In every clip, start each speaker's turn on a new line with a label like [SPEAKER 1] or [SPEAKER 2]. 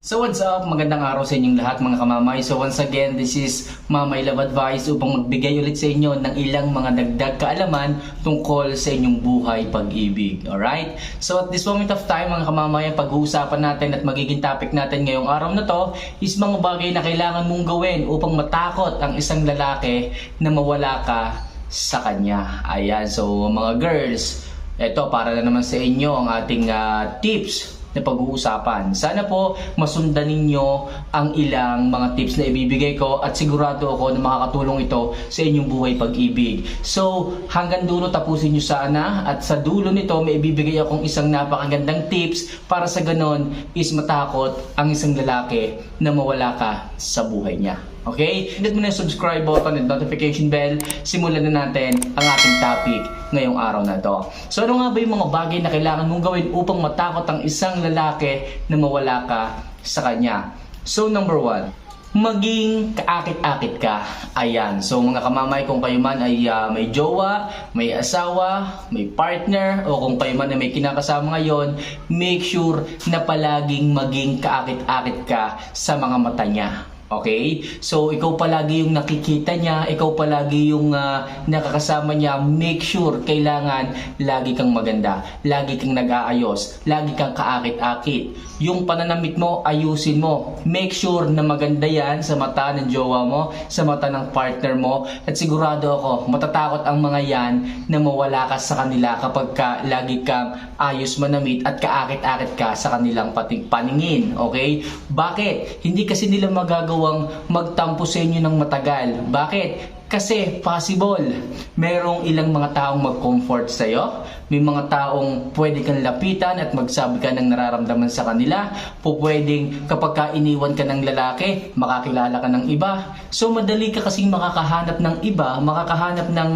[SPEAKER 1] So what's up? Magandang araw sa inyong lahat mga kamamay. So once again, this is Mamay Love Advice upang magbigay ulit sa inyo ng ilang mga dagdag kaalaman tungkol sa inyong buhay pag-ibig. Alright? So at this moment of time mga kamamay, ang pag-uusapan natin at magiging topic natin ngayong araw na to is mga bagay na kailangan mong gawin upang matakot ang isang lalaki na mawala ka sa kanya. Ayan, so mga girls, eto para na naman sa inyo ang ating tips na pag-uusapan. Sana po masundan ninyo ang ilang mga tips na ibibigay ko at sigurado ako na makakatulong ito sa inyong buhay pag-ibig. So hanggang dulo tapusin nyo sana at sa dulo nito may ibibigay akong isang napakagandang tips para sa ganon is matakot ang isang lalaki na mawala ka sa buhay niya. Okay? Hit mo na yung subscribe button and notification bell. Simulan na natin ang ating topic ngayong araw na to. So ano nga ba yung mga bagay na kailangan mong gawin upang matakot ang isang lalaki na mawala ka sa kanya? So number 1, maging kaakit-akit ka. Ayan. So mga kamamay, kung kayo man ay may jowa, may asawa, may partner, o kung kayo man ay may kinakasama ngayon, make sure na palaging maging kaakit-akit ka sa mga mata niya. Okay? So, ikaw palagi yung nakikita niya, ikaw palagi yung nakakasama niya, make sure kailangan lagi kang maganda, lagi kang nag-aayos, lagi kang kaakit-akit. Yung pananamit mo, ayusin mo. Make sure na maganda yan sa mata ng jowa mo, sa mata ng partner mo, at sigurado ako, matatakot ang mga yan na mawala ka sa kanila kapag lagi kang ayos manamit at kaakit-akit ka sa kanilang paningin. Okay? Bakit? Hindi kasi nila magagawa magtampo sa inyo ng matagal. Bakit? Kasi possible, merong ilang mga taong mag-comfort sa'yo. May mga taong pwede kang lapitan at magsabi ka ng nararamdaman sa kanila. Pwedeng kapag ka iniwan ka ng lalaki, makakilala ka ng iba. So madali ka kasing makakahanap ng iba, makakahanap ng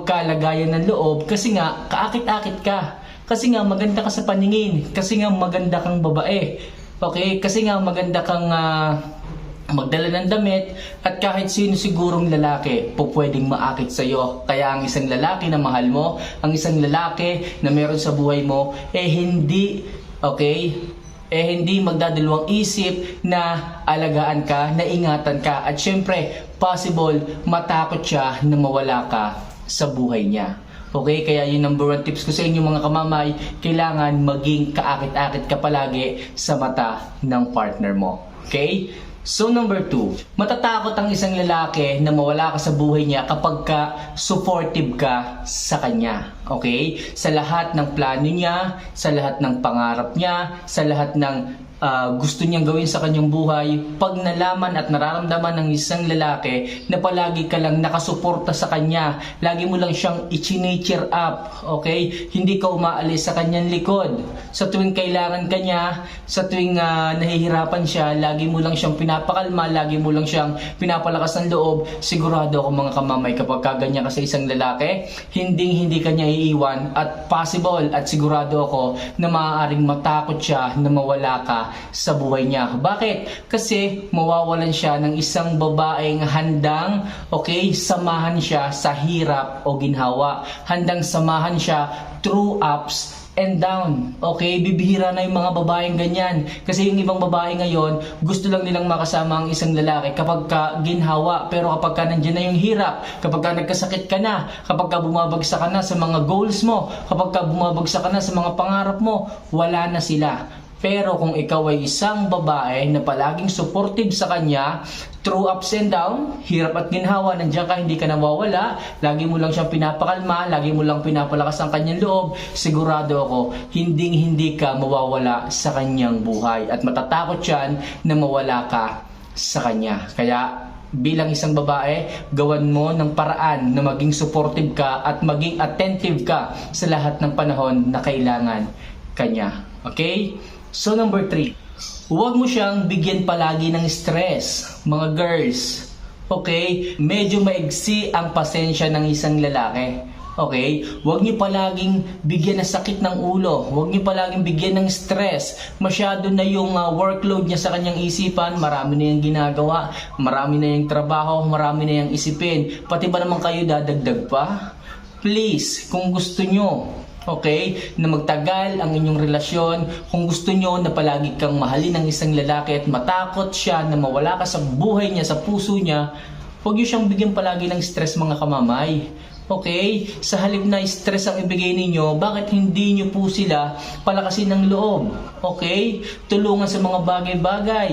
[SPEAKER 1] kalagayan ng loob kasi nga kaakit-akit ka. Kasi nga maganda ka sa paningin, kasi nga maganda kang babae. Okay? Kasi nga maganda kang magdala ng damit at kahit sino sigurong lalaki pwedeng maakit sa iyo. Kaya ang isang lalaki na mahal mo, ang isang lalaki na meron sa buhay mo, hindi magdadalawang isip na alagaan ka, na ingatan ka, at syempre possible matakot siya na mawala ka sa buhay niya. Okay, kaya yung number 1 tips ko sa inyo mga kamamay, kailangan maging kaakit-akit ka palagi sa mata ng partner mo. Okay? So number 2, matatakot ang isang lalaki na mawala ka sa buhay niya kapag supportive ka sa kanya. Okay? Sa lahat ng plano niya, sa lahat ng pangarap niya, sa lahat ng gusto niyang gawin sa kanyang buhay, pag nalaman at nararamdaman ng isang lalaki na palagi ka lang nakasuporta sa kanya, lagi mo lang siyang i-cheer up, okay? Hindi ka umaalis sa kanyang likod. Sa tuwing kailangan ka niya, sa tuwing nahihirapan siya, lagi mo lang siyang pinapakalma, lagi mo lang siyang pinapalakas ng loob. Sigurado ako mga kamamay, kapag kaganyan ka sa isang lalaki, hindi ka niya iiwan, at possible at sigurado ako na maaaring matakot siya na mawala ka sa buhay niya. Bakit? Kasi mawawalan siya ng isang babaeng handang samahan siya sa hirap o ginhawa. Handang samahan siya through ups and down. Okay? Bibihira na yung mga babaeng ganyan. Kasi yung ibang babae ngayon, gusto lang nilang makasama ang isang lalaki kapag ginhawa. Pero kapag nandiyan na yung hirap, kapag nagkasakit ka na, kapag bumabagsak ka na sa mga goals mo, kapag bumabagsak ka na sa mga pangarap mo, wala na sila. Pero kung ikaw ay isang babae na palaging supportive sa kanya, through ups and down, hirap at ginhawa, nandiyan ka, hindi ka nawawala, lagi mo lang siyang pinapakalma, lagi mo lang pinapalakas ang kanyang loob, sigurado ako, hindi ka mawawala sa kanyang buhay. At matatakot yan na mawala ka sa kanya. Kaya bilang isang babae, gawan mo ng paraan na maging supportive ka at maging attentive ka sa lahat ng panahon na kailangan kanya. Okay? So number 3, huwag mo siyang bigyan palagi ng stress, mga girls. Okay? Medyo maigsi ang pasensya ng isang lalaki. Okay? Huwag niyo palaging bigyan ng sakit ng ulo. Huwag niyo palaging bigyan ng stress. Masyado na yung workload niya sa kanyang isipan. Marami na yung ginagawa. Marami na yung trabaho. Marami na yung isipin. Pati ba naman kayo dadagdag pa? Please, kung gusto nyo Okay? Na magtagal ang inyong relasyon. Kung gusto nyo na palagi kang mahalin ng isang lalaki at matakot siya na mawala ka sa buhay niya, sa puso niya, huwag nyo siyang bigyan palagi ng stress mga kamamay. Okay? Sa halip na stress ang ibigay ninyo, bakit hindi nyo po sila palakasin ng loob? Okay? Tulungan sa mga bagay-bagay.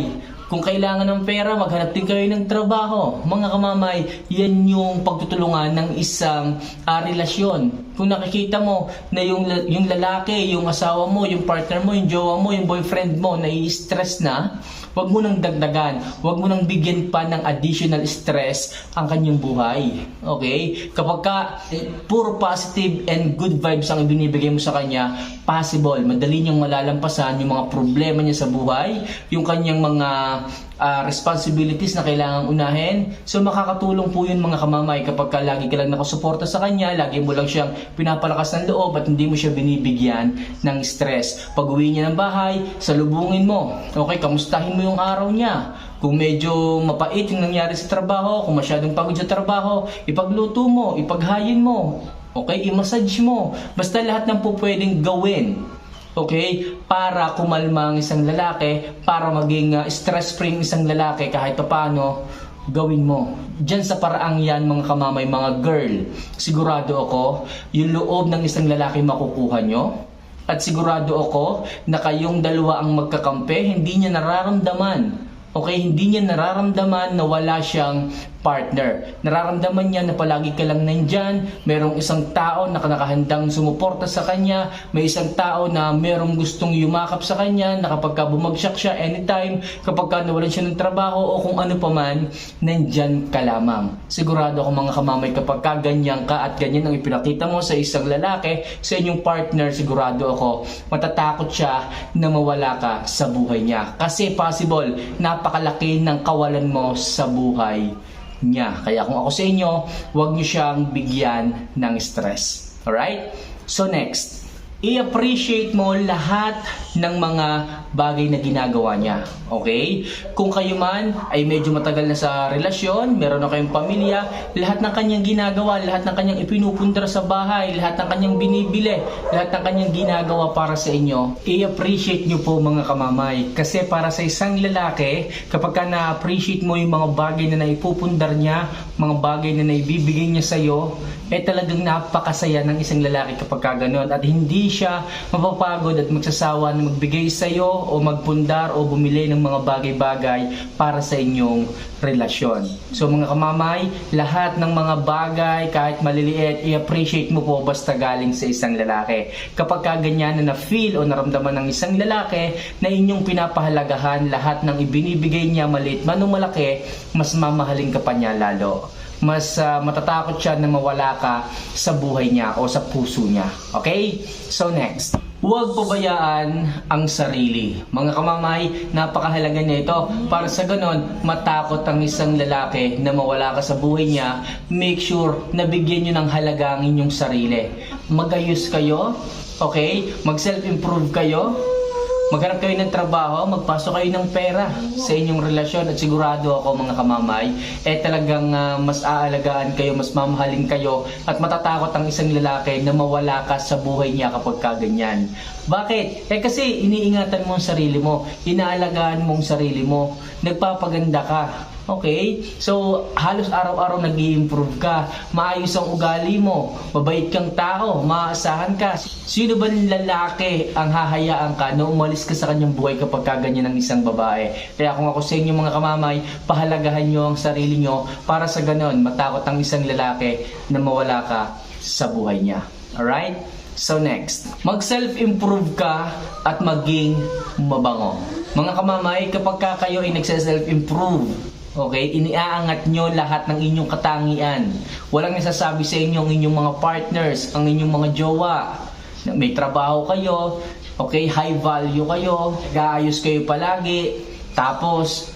[SPEAKER 1] Kung kailangan ng pera, maghanap din kayo ng trabaho. Mga kamamay, yan yung pagtutulungan ng isang relasyon. Kung nakikita mo na yung lalaki, yung asawa mo, yung partner mo, yung jowa mo, yung boyfriend mo, nai-stress na, huwag mo nang dagdagan, huwag mo nang bigyan pa ng additional stress ang kanyang buhay. Okay? Kapag puro positive and good vibes ang ibinibigay mo sa kanya, possible, madali niyang malalampasan yung mga problema niya sa buhay, yung kanyang mga responsibilities na kailangang unahin. So makakatulong po yun mga kamamay kapag lagi ka lang nakasuporta sa kanya, lagi mo lang siyang pinapalakas ng loob at hindi mo siya binibigyan ng stress. Pag uwi niya ng bahay, salubungin mo. Okay, kamustahin mo yung araw niya. Kung medyo mapait yung nangyari sa trabaho, kung masyadong pagod sa trabaho, ipagluto mo, ipaghayin mo. Okay, i-massage mo. Basta lahat ng po pwedeng gawin. Okay? Para kumalma ang isang lalaki, para maging stress-free ang isang lalaki kahit paano, gawin mo. Diyan sa paraang yan mga kamamay, mga girl, sigurado ako, yung loob ng isang lalaki makukuha nyo. At sigurado ako na kayong dalawa ang magkakampi, hindi niya nararamdaman. Okay, hindi niya nararamdaman na wala siyang partner. Nararamdaman niya na palagi ka lang nandyan, merong isang tao na nakahandang sumuporta sa kanya, may isang tao na merong gustong yumakap sa kanya, na kapag bumagsak siya anytime, kapag nawalan siya ng trabaho o kung ano pa man, nandyan ka lamang. Sigurado ako mga kamamay, kapag ganyan ka at ganyan ang ipinakita mo sa isang lalaki, sa inyong partner, sigurado ako, matatakot siya na mawala ka sa buhay niya. Kasi possible, napakalaki ng kawalan mo sa buhay niya. Kaya kung ako sa inyo, huwag niyo siyang bigyan ng stress. Alright? So next, i-appreciate mo lahat ng mga bagay na ginagawa niya. Okay? Kung kayo man ay medyo matagal na sa relasyon, meron na kayong pamilya, lahat ng kanyang ginagawa, lahat ng kanyang ipinupundar sa bahay, lahat ng kanyang binibili, lahat ng kanyang ginagawa para sa inyo, i-appreciate nyo po mga kamamay. Kasi para sa isang lalaki, kapag na-appreciate mo yung mga bagay na naipupundar niya, mga bagay na naibibigay niya sa'yo, talagang napakasaya ng isang lalaki kapag gano'n. At hindi siya mapapagod at magsasawa na magbigay sa'yo o magpundar o bumili ng mga bagay-bagay para sa inyong relasyon. So mga kamamay, lahat ng mga bagay kahit maliliit, i-appreciate mo po basta galing sa isang lalaki. Kapag ganyan na na-feel o naramdaman ng isang lalaki na inyong pinapahalagahan lahat ng ibinibigay niya, maliit man o malaki, mas mamahalin ka pa niya lalo. Mas matatakot siya na mawala ka sa buhay niya o sa puso niya. Okay? So next, huwag pabayaan ang sarili. Mga kamamay, napakahalaga nito. Para sa ganon, matakot ang isang lalaki na mawala ka sa buhay niya, make sure na bigyan nyo ng halaga ang inyong sarili. Magayos kayo, okay? Mag-self-improve kayo. Maghanap kayo ng trabaho, magpasok kayo ng pera sa inyong relasyon at sigurado ako mga kamamay, talagang mas aalagaan kayo, mas mamahalin kayo at matatakot ang isang lalaki na mawala ka sa buhay niya kapag kaganyan. Bakit? Kasi iniingatan mo ang sarili mo, inaalagaan mo ang sarili mo, nagpapaganda ka. Okay? So, halos araw-araw nag-i-improve ka. Maayos ang ugali mo. Mabait kang tao. Maaasahan ka. Sino ba ng lalaki ang hahayaan ka na umalis ka sa kanyang buhay kapag kaganyan ng isang babae? Kaya kung ako sa inyo mga kamamay, pahalagahan nyo ang sarili nyo para sa ganon, matakot ang isang lalaki na mawala ka sa buhay niya. Alright? So next, mag-self-improve ka at maging mabango. Mga kamamay, kapag kayo ay nagse-self-improve, okay, iniaangat nyo lahat ng inyong katangian. Walang nasasabi sa inyo ang inyong mga partners, ang inyong mga jowa. May trabaho kayo, okay, high value kayo, gaayos kayo palagi, tapos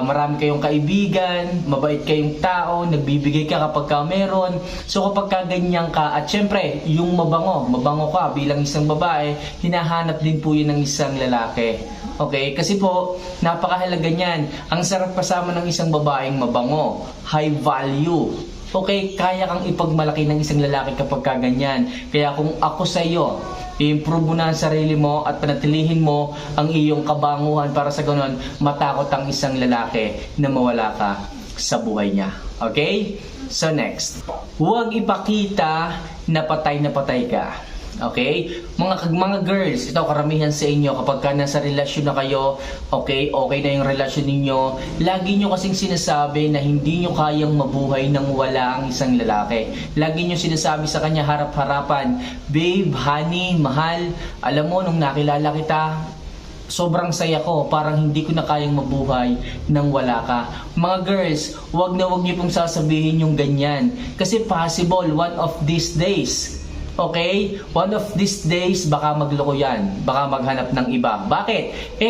[SPEAKER 1] marami kayong kaibigan, mabait kayong tao, nagbibigay ka kapag ka meron. So kapag ganyan ka, at syempre, yung mabango ka bilang isang babae, hinahanap din po yun ng isang lalaki. Okay? Kasi po, napakahalaga niyan. Ang sarap kasama ng isang babaeng mabango, high value. Okay, kaya kang ipagmalaki ng isang lalaki kapag kaganyan. Kaya kung ako sa iyo, i-improve mo na ang sarili mo at panatilihin mo ang iyong kabanguhan para sa ganon matakot ang isang lalaki na mawala ka sa buhay niya. Okay? So next, huwag ipakita na patay ka. Okay? Mga girls, ito karamihan sa inyo kapag ka nasa relasyon na kayo, okay na yung relasyon ninyo, lagi nyo kasing sinasabi na hindi nyo kayang mabuhay nang wala ang isang lalaki. Lagi nyo sinasabi sa kanya harap-harapan, babe, honey, mahal, alam mo nung nakilala kita, sobrang saya ko, parang hindi ko na kayang mabuhay nang wala ka. Mga girls, wag niyo pong sasabihin yung ganyan. Kasi possible, one of these days, okay? One of these days, baka magloko yan. Baka maghanap ng iba. Bakit?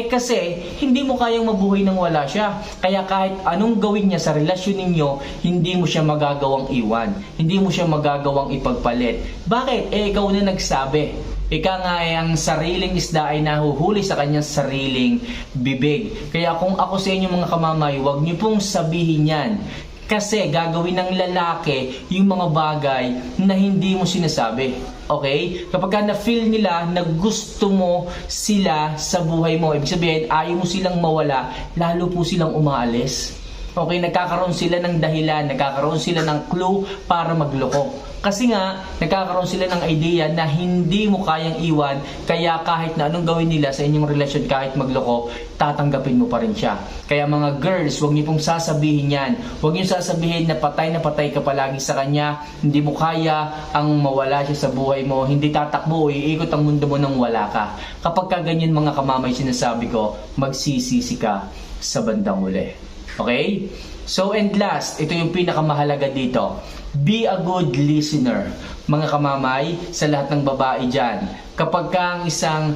[SPEAKER 1] Kasi, hindi mo kayang mabuhay nang wala siya. Kaya kahit anong gawin niya sa relasyon ninyo, hindi mo siya magagawang iwan. Hindi mo siya magagawang ipagpalit. Bakit? Ikaw na nagsabi. Ika nga ang sariling isda ay nahuhuli sa kanyang sariling bibig. Kaya kung ako sa inyo mga kamamay, huwag niyo pong sabihin yan. Kasi gagawin ng lalaki yung mga bagay na hindi mo sinasabi. Okay? Kapag na-feel nila na gusto mo sila sa buhay mo, ibig sabihin ayaw mo silang mawala, lalo po silang umaalis. Okay? Nagkakaroon sila ng dahilan, nagkakaroon sila ng clue para magloko. Kasi nga, nagkakaroon sila ng idea na hindi mo kayang iwan, kaya kahit na anong gawin nila sa inyong relasyon, kahit magloko, tatanggapin mo pa rin siya. Kaya mga girls, huwag niyo pong sasabihin yan. Huwag niyo sasabihin na patay ka palagi sa kanya, hindi mo kaya ang mawala siya sa buhay mo, hindi tatakbo, iikot ang mundo mo nang wala ka. Kapag ka ganyan mga kamamay, sinasabi ko, magsisisi ka sa bandang uli. Okay? So and last, ito yung pinakamahalaga dito. Be a good listener. Mga kamamay, sa lahat ng babae dyan, kapag ka ang isang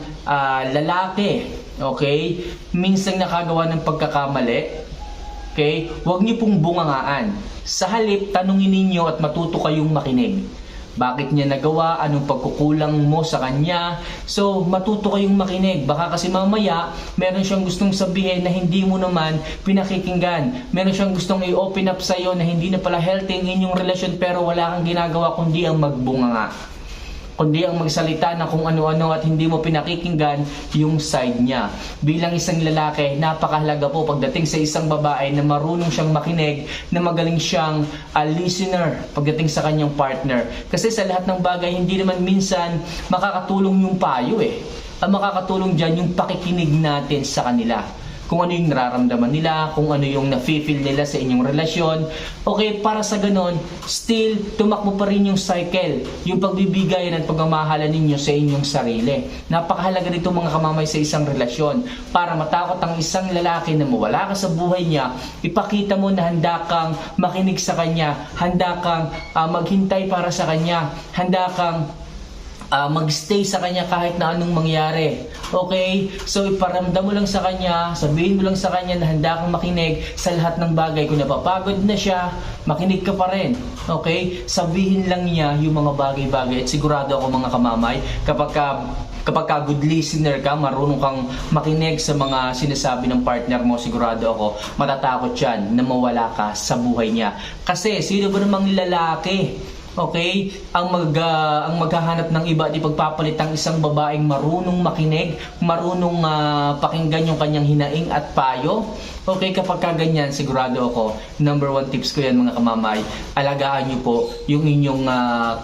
[SPEAKER 1] lalaki, okay, minsan nakagawa ng pagkakamali, okay, huwag niyo pong bungangaan. Sa halip, tanungin ninyo at matuto kayong makinig. Bakit niya nagawa? Anong pagkukulang mo sa kanya? So, matuto kayong makinig. Baka kasi mamaya, meron siyang gustong sabihin na hindi mo naman pinakikinggan. Meron siyang gustong i-open up sa'yo na hindi na pala healthy ang inyong relasyon pero wala kang ginagawa kundi ang magbunganga. Kundi ang magsalita na kung ano-ano at hindi mo pinakikinggan yung side niya. Bilang isang lalaki, napakahalaga po pagdating sa isang babae na marunong siyang makinig, na magaling siyang listener pagdating sa kanyang partner. Kasi sa lahat ng bagay, hindi naman minsan makakatulong yung payo Ang makakatulong dyan yung pakikinig natin sa kanila. Kung ano yung nararamdaman nila, kung ano yung nafe-feel nila sa inyong relasyon. Okay, para sa ganon, still, tumakbo pa rin yung cycle, yung pagbibigayan at pagmamahalan ninyo sa inyong sarili. Napakahalaga nito mga kamamay sa isang relasyon. Para matakot ang isang lalaki na mawala ka sa buhay niya, ipakita mo na handa kang makinig sa kanya, handa kang maghintay para sa kanya, handa kang magstay sa kanya kahit na anong mangyari. Okay? So iparamdam mo lang sa kanya, sabihin mo lang sa kanya na handa kang makinig sa lahat ng bagay. Kung napapagod na siya, makinig ka pa rin. Okay? Sabihin lang niya yung mga bagay-bagay. At sigurado ako mga kamamay, kapag ka good listener ka, marunong kang makinig sa mga sinasabi ng partner mo, sigurado ako matatakot yan na mawala ka sa buhay niya. Kasi sino ba namang lalaki, okay, ang maghahanap ng iba at ipagpapalit ang isang babaeng marunong makinig, marunong pakinggan yung kanyang hinaing at payo. Okay, kapag kaganyan, sigurado ako, number 1 tips ko yan mga kamamay, alagaan nyo po yung inyong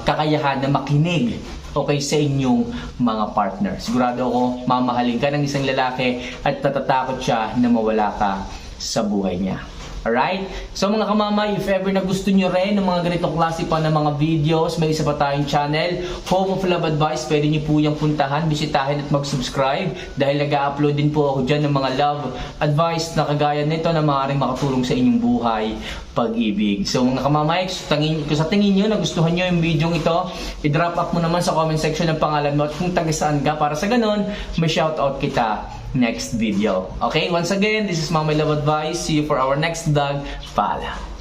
[SPEAKER 1] kakayahan na makinig, okay, sa inyong mga partner. Sigurado ako, mamahalin ka ng isang lalaki at natatakot siya na mawala ka sa buhay niya. Alright? So mga kamamay, if ever na gusto nyo rin ng mga ganitong klase pa ng mga videos, may isa pa tayong channel, Home of Love Advice, pwede nyo po yung puntahan, bisitahin at mag-subscribe dahil nag-upload din po ako dyan ng mga love advice na kagaya nito na maaaring makatulong sa inyong buhay, pag-ibig. So mga kamamay, kung sa tingin nyo nagustuhan nyo yung video ito, i-drop up mo naman sa comment section ng pangalan mo at kung taga saan ka, para sa ganun, may shoutout kita next video. Okay, once again, this is Mama Love Advice. See you for our next vlog. Paalam.